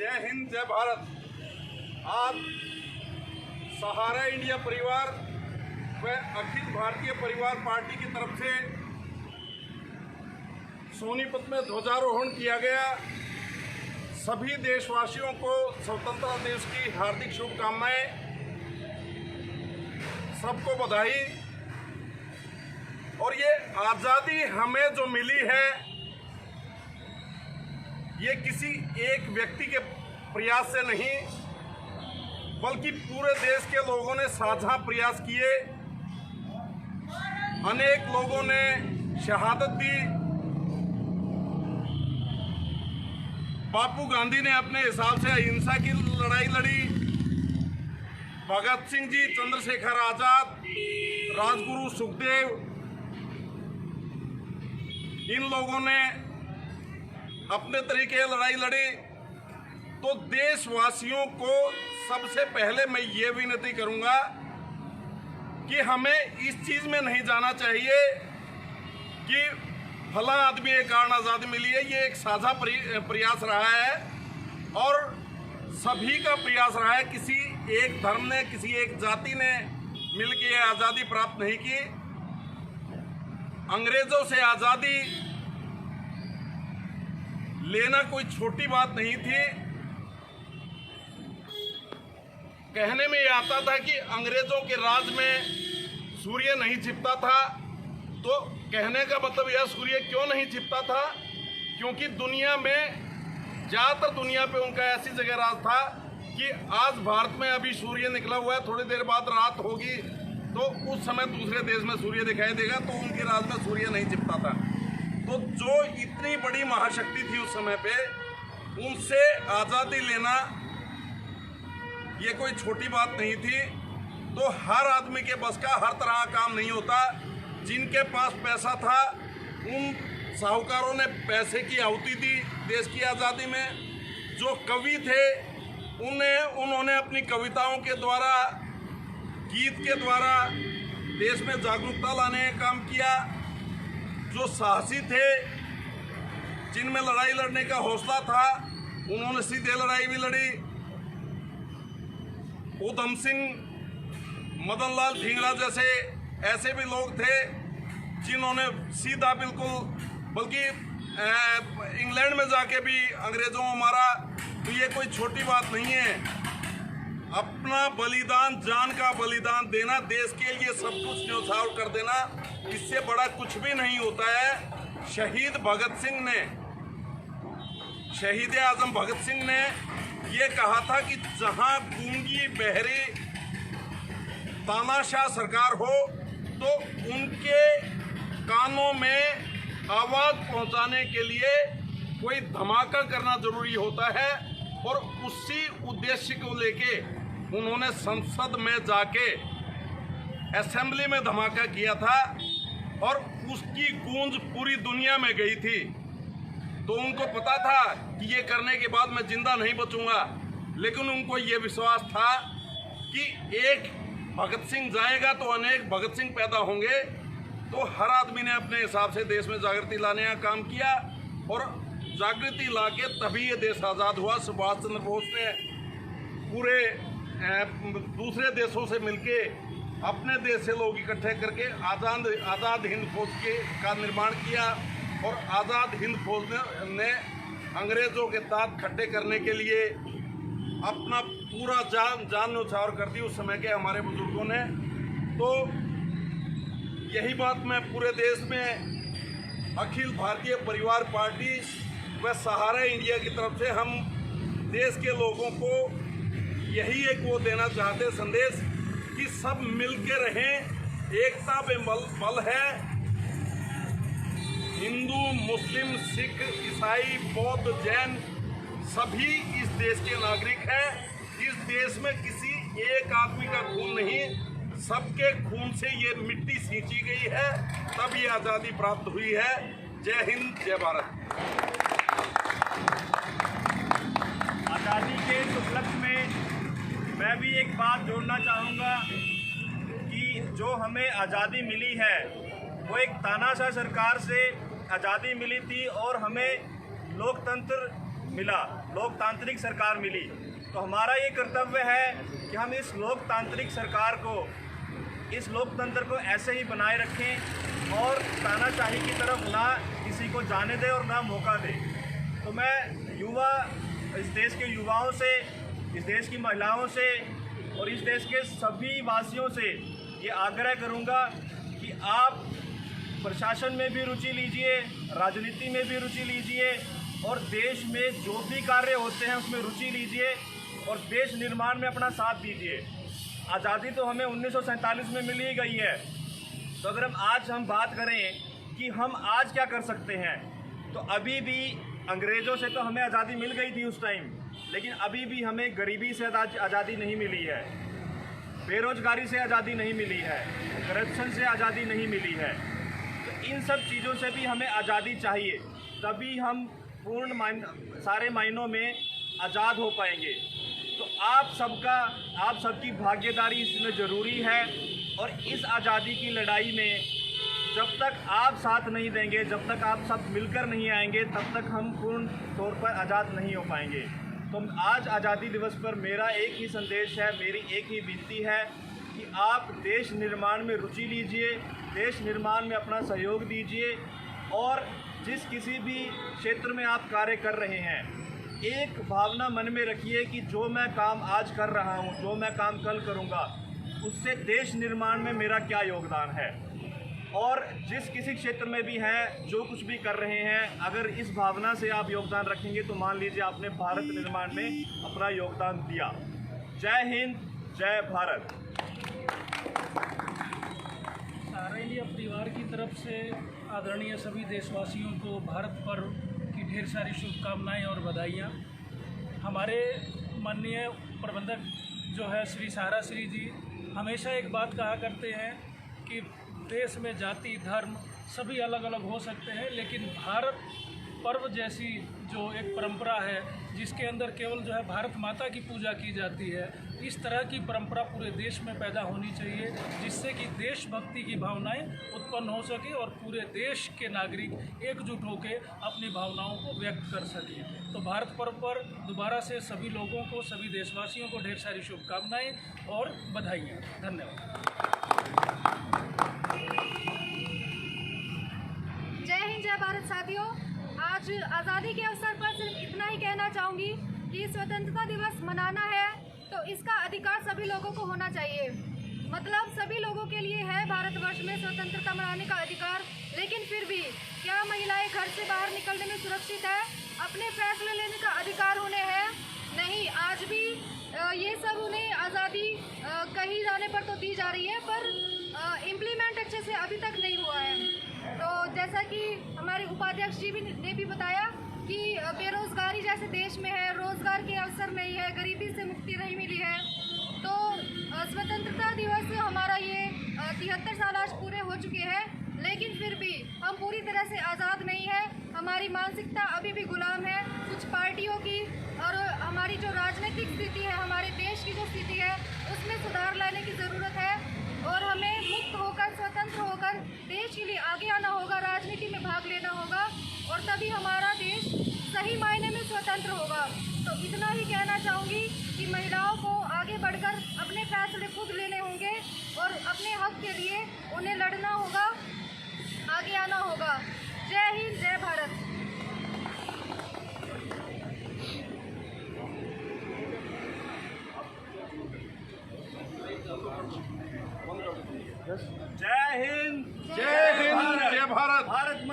जय हिंद, जय भारत। आज सहारा इंडिया परिवार व अखिल भारतीय परिवार पार्टी की तरफ से सोनीपत में ध्वजारोहण किया गया। सभी देशवासियों को स्वतंत्रता दिवस की हार्दिक शुभकामनाएं, सबको बधाई। और ये आज़ादी हमें जो मिली है, ये किसी एक व्यक्ति के प्रयास से नहीं, बल्कि पूरे देश के लोगों ने साझा प्रयास किए। अनेक लोगों ने शहादत दी। बापू गांधी ने अपने हिसाब से अहिंसा की लड़ाई लड़ी। भगत सिंह जी, चंद्रशेखर आजाद, राजगुरु सुखदेव, इन लोगों ने अपने तरीके लड़ाई लड़ी। तो देशवासियों को सबसे पहले मैं ये विनती करूंगा कि हमें इस चीज में नहीं जाना चाहिए कि फला आदमी के कारण आज़ादी मिली है। ये एक साझा प्रयास रहा है और सभी का प्रयास रहा है। किसी एक धर्म ने, किसी एक जाति ने मिलकर आज़ादी प्राप्त नहीं की। अंग्रेजों से आज़ादी लेना कोई छोटी बात नहीं थी। कहने में यह आता था कि अंग्रेजों के राज में सूर्य नहीं छिपता था। तो कहने का मतलब यह, सूर्य क्यों नहीं छिपता था? क्योंकि दुनिया में, ज़्यादातर दुनिया पे उनका ऐसी जगह राज था कि आज भारत में अभी सूर्य निकला हुआ है, थोड़ी देर बाद रात होगी तो उस समय दूसरे देश में सूर्य दिखाई देगा। तो उनके राज में सूर्य नहीं छिपता था। तो जो इतनी बड़ी महाशक्ति थी उस समय पे, उनसे आज़ादी लेना ये कोई छोटी बात नहीं थी। तो हर आदमी के बस का हर तरह का काम नहीं होता। जिनके पास पैसा था, उन साहूकारों ने पैसे की आहुति दी देश की आज़ादी में। जो कवि थे, उन्होंने अपनी कविताओं के द्वारा, गीत के द्वारा देश में जागरूकता लाने का काम किया। जो साहसी थे, जिनमें लड़ाई लड़ने का हौसला था, उन्होंने सीधे लड़ाई भी लड़ी। उधम सिंह, मदन लाल ढींगरा जैसे ऐसे भी लोग थे जिन्होंने सीधा, बिल्कुल, बल्कि इंग्लैंड में जाके भी अंग्रेजों को मारा। तो ये कोई छोटी बात नहीं है। अपना बलिदान, जान का बलिदान देना, देश के लिए सब कुछ न्यौछावर कर देना, इससे बड़ा कुछ भी नहीं होता है। शहीद भगत सिंह ने, शहीद आजम भगत सिंह ने ये कहा था कि जहां गूंगी बहरी तानाशाह सरकार हो, तो उनके कानों में आवाज पहुंचाने के लिए कोई धमाका करना जरूरी होता है। और उसी उद्देश्य को लेके उन्होंने संसद में जाके, असेंबली में धमाका किया था और उसकी गूंज पूरी दुनिया में गई थी। तो उनको पता था कि ये करने के बाद मैं जिंदा नहीं बचूंगा, लेकिन उनको ये विश्वास था कि एक भगत सिंह जाएगा तो अनेक भगत सिंह पैदा होंगे। तो हर आदमी ने अपने हिसाब से देश में जागृति लाने का काम किया और जागृति लाके तभी ये देश आज़ाद हुआ। सुभाष चंद्र बोस ने पूरे दूसरे देशों से मिलके, अपने देश से लोग इकट्ठे करके आज़ाद हिंद फौज का निर्माण किया। और आज़ाद हिंद फौज ने अंग्रेज़ों के दांत खट्टे करने के लिए अपना पूरा जान न्यौछावर कर दी उस समय के हमारे बुजुर्गों ने। तो यही बात मैं पूरे देश में अखिल भारतीय परिवार पार्टी व सहारा इंडिया की तरफ से हम देश के लोगों को यही एक वो देना चाहते संदेश कि सब मिल के रहें। एकता में बल है। हिंदू, मुस्लिम, सिख, ईसाई, बौद्ध, जैन सभी इस देश के नागरिक हैं। इस देश में किसी एक आदमी का खून नहीं, सबके खून से ये मिट्टी सींची गई है, तब ये आज़ादी प्राप्त हुई है। जय हिंद, जय भारत। आज़ादी के इस उपलक्ष्य में मैं भी एक बात जोड़ना चाहूँगा कि जो हमें आज़ादी मिली है वो एक तानाशाह सरकार से आज़ादी मिली थी और हमें लोकतंत्र मिला, लोकतांत्रिक सरकार मिली, तो हमारा ये कर्तव्य है कि हम इस लोकतांत्रिक सरकार को, इस लोकतंत्र को ऐसे ही बनाए रखें और तानाशाही की तरफ ना किसी को जाने दें और ना मौका दें। तो मैं इस देश के युवाओं से, इस देश की महिलाओं से और इस देश के सभी वासियों से ये आग्रह करूंगा कि आप प्रशासन में भी रुचि लीजिए, राजनीति में भी रुचि लीजिए और देश में जो भी कार्य होते हैं उसमें रुचि लीजिए और देश निर्माण में अपना साथ दीजिए। आज़ादी तो हमें 1947 में मिल ही गई है, तो अगर हम बात करें कि हम आज क्या कर सकते हैं, तो अभी भी अंग्रेज़ों से तो हमें आज़ादी मिल गई थी उस टाइम, लेकिन अभी भी हमें गरीबी से आज़ादी नहीं मिली है, बेरोजगारी से आज़ादी नहीं मिली है, करप्शन से आज़ादी नहीं मिली है। तो इन सब चीज़ों से भी हमें आज़ादी चाहिए, तभी हम सारे मायनों में आज़ाद हो पाएंगे। तो आप सबकी भागीदारी इसमें ज़रूरी है और इस आज़ादी की लड़ाई में जब तक आप साथ नहीं देंगे, जब तक आप सब मिलकर नहीं आएंगे, तब तक हम पूर्ण तौर पर आज़ाद नहीं हो पाएंगे। तो आज आज़ादी दिवस पर मेरा एक ही संदेश है, मेरी एक ही विनती है कि आप देश निर्माण में रुचि लीजिए, देश निर्माण में अपना सहयोग दीजिए और जिस किसी भी क्षेत्र में आप कार्य कर रहे हैं, एक भावना मन में रखिए कि जो मैं काम आज कर रहा हूँ, जो मैं काम कल करूँगा, उससे देश निर्माण में मेरा क्या योगदान है। और जिस किसी क्षेत्र में भी हैं, जो कुछ भी कर रहे हैं, अगर इस भावना से आप योगदान रखेंगे तो मान लीजिए आपने भारत निर्माण में अपना योगदान दिया। जय हिंद, जय भारत। सारैलिया परिवार की तरफ से आदरणीय सभी देशवासियों को भारत पर्व की ढेर सारी शुभकामनाएं और बधाइयाँ। हमारे माननीय प्रबंधक जो है श्री सारा श्री जी हमेशा एक बात कहा करते हैं कि देश में जाति धर्म सभी अलग अलग हो सकते हैं, लेकिन भारत पर्व जैसी जो एक परंपरा है जिसके अंदर केवल जो है भारत माता की पूजा की जाती है, इस तरह की परंपरा पूरे देश में पैदा होनी चाहिए, जिससे कि देशभक्ति की भावनाएं उत्पन्न हो सके और पूरे देश के नागरिक एकजुट होकर अपनी भावनाओं को व्यक्त कर सकें। तो भारत पर्व पर दोबारा से सभी लोगों को, सभी देशवासियों को ढेर सारी शुभकामनाएं और बधाइयाँ। धन्यवाद। जय हिंद, जय भारत। साथियों, आज आज़ादी के अवसर पर सिर्फ इतना ही कहना चाहूँगी कि स्वतंत्रता दिवस मनाना है तो इसका अधिकार सभी लोगों को होना चाहिए। मतलब सभी लोगों के लिए है भारतवर्ष में स्वतंत्रता मनाने का अधिकार, लेकिन फिर भी क्या महिलाएं घर से बाहर निकलने में सुरक्षित है? अपने फैसले लेने का अधिकार उन्हें है? नहीं। आज भी ये सब उन्हें आज़ादी कहीं जाने पर तो दी जा रही है, पर इम्प्लीमेंट अच्छे से अभी तक नहीं हुआ है। तो जैसा कि हमारे उपाध्यक्ष जी ने भी बताया कि बेरोजगारी जैसे देश में है, रोजगार के अवसर नहीं है, गरीबी से मुक्ति नहीं मिली है। तो स्वतंत्रता दिवस हमारा ये 73 साल आज पूरे हो चुके हैं, लेकिन फिर भी हम पूरी तरह से आज़ाद नहीं है। हमारी मानसिकता अभी भी गुलाम है कुछ पार्टियों की, और हमारी जो राजनीतिक स्थिति है, हमारे देश की जो स्थिति है, उसमें सुधार लाने की ज़रूरत है और हमें मुक्त होकर, स्वतंत्र होकर देश के लिए आगे आना होगा, राजनीति में भाग लेना होगा और तभी हमारा देश सही मायने में स्वतंत्र होगा। तो इतना ही कहना चाहूँगी कि महिलाओं को आगे बढ़कर अपने फैसले खुद लेने होंगे और अपने हक के लिए उन्हें लड़ना होगा, आगे आना होगा। जय हिंद, जय भारत। जय हिंद, जय हिंद, जय भारत। भारत